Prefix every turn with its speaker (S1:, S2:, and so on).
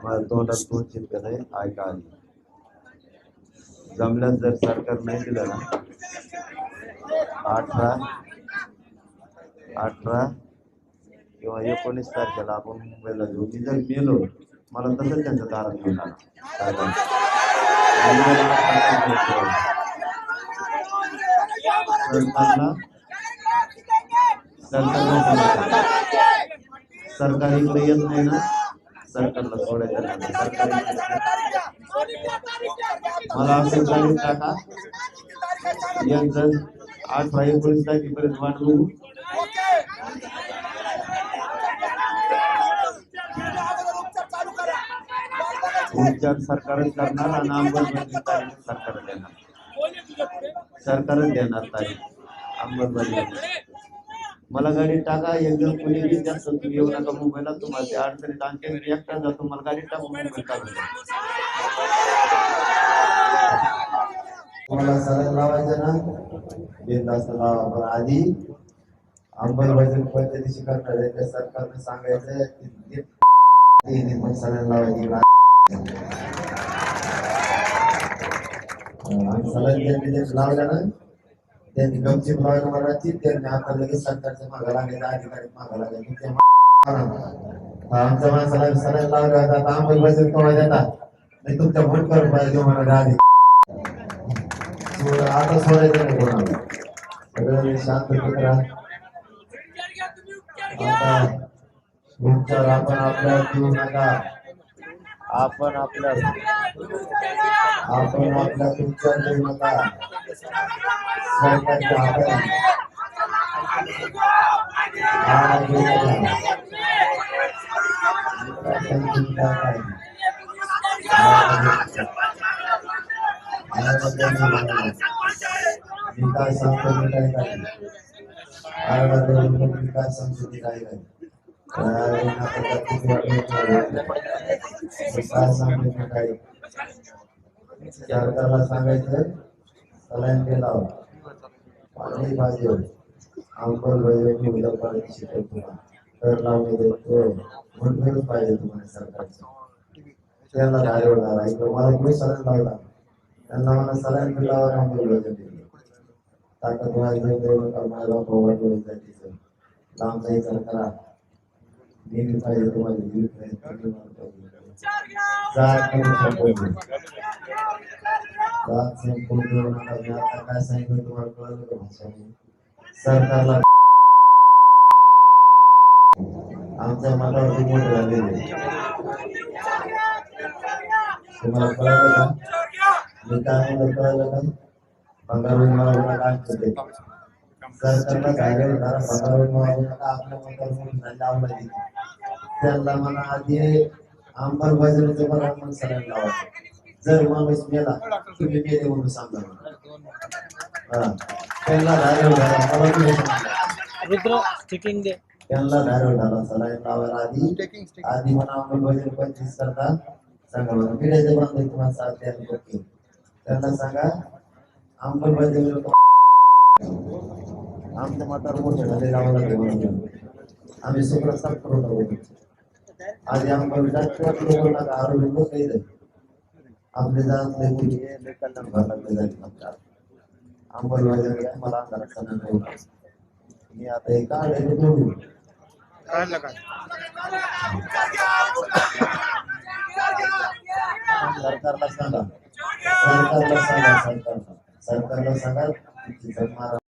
S1: मला तोंडात दोन चिंतन आहे ऐका आली जमल्यात जर सरकार नाही दिलं ना 18 किंवा 19 तारखेला आपण मुंबईला जाऊ. मी जर गेलो मला तसंच त्यांच्या दारात घेऊन आला सरकार इकडे येत नाही ना सरकारला सोडायचं नाही. मला असं जाणून टाका 18-19 तारखेपर्यंत वाट बघू. उपचार सरकारच करणार आणि अंमलबजावणी सरकारच देणार तारीख अंमलबजावणी. मला गाडी टाका एकदम कोणी जास्त तुम्ही येऊ नका मुंबईला तुम्हाला त्या अडचणीत आणखी एकटा जातो मला गाडी टाकून मुंबईत काढून तुम्हाला सलग लावायचं ना बिनधास्त लावा पण आधी अंमलबजावणी पद्धतीशी करणार आहे त्या सरकारने सांगायचं पण सलग लावायची आणि सलग लावल्या ना त्यांनी गमची लावायला मला त्यांनी आता लगेच सरकारच्या मागा लागायचं अधिकारी मागा लागायचं आमच्या माणसाला सलग लावल्या आता अंमलबजावणी केव्हा देतात नाही तुमच्या भोट करून पाहिजे मला आधी आता सोडायचं नाही कोणाला सगळं शांत करा. आता उपचार आपण आपल्या देऊ नका आपण आपल्या उपचार देऊ नका सरकारच्या हातात विकास संस्कृती काय सरकारला सांगायचं सलाईन केला पाणी पाहिजे अंमलबजावणी उद्या पाहिजे शिकवतो तर लावणे देतो म्हणूनच पाहिजे तुम्हाला सरकारचं त्यांना धारेवर झाला इकडे मला कोणी सलाईन लावला त्यांना मला सलाईन लावा अंमलबजावणी ताकद व्हायचं माझा प्रवाह जातीचं लांबचा विचार करा नेहमी पाहिजे तुम्हाला काय सांगितलं तुम्हाला कळलं का भाषाने सरकारला आमच्या मतावरती मोठे झालेले तुम्हाला कळलं का मी काय म्हणलं कळलं का बंगालूर काय करते सरकारला जागेवर धरा बंगालूर आपल्या मतावर लावला त्यांना मला आधी अंमलबजावणीचं मला मग सलाईन लावा जर माणूस मेला तुम्ही मेले म्हणून सांगा त्यांना धारेवर धरा त्यांना धारेवर धरा सलाईन लावायला आधी मला अंमलबजावणी 25 करता सांगा मला मिळायचे बंद तुम्हाला 7 द्यायला त्यांना सांगा अंमलबजावणी आमच्या मातावर मोठे झाले लावायला आम्ही सुप्रस्ताव करून आहोत आधी अंमलबजावणी लोकांना आरोग्य काही आपले जातले मुली कल्याण भागातले जाईल अंमलबजावणी मला अंधारात मी आता एक कार्ड आहे जोडून सरकारला सांगा सरकारला सांगा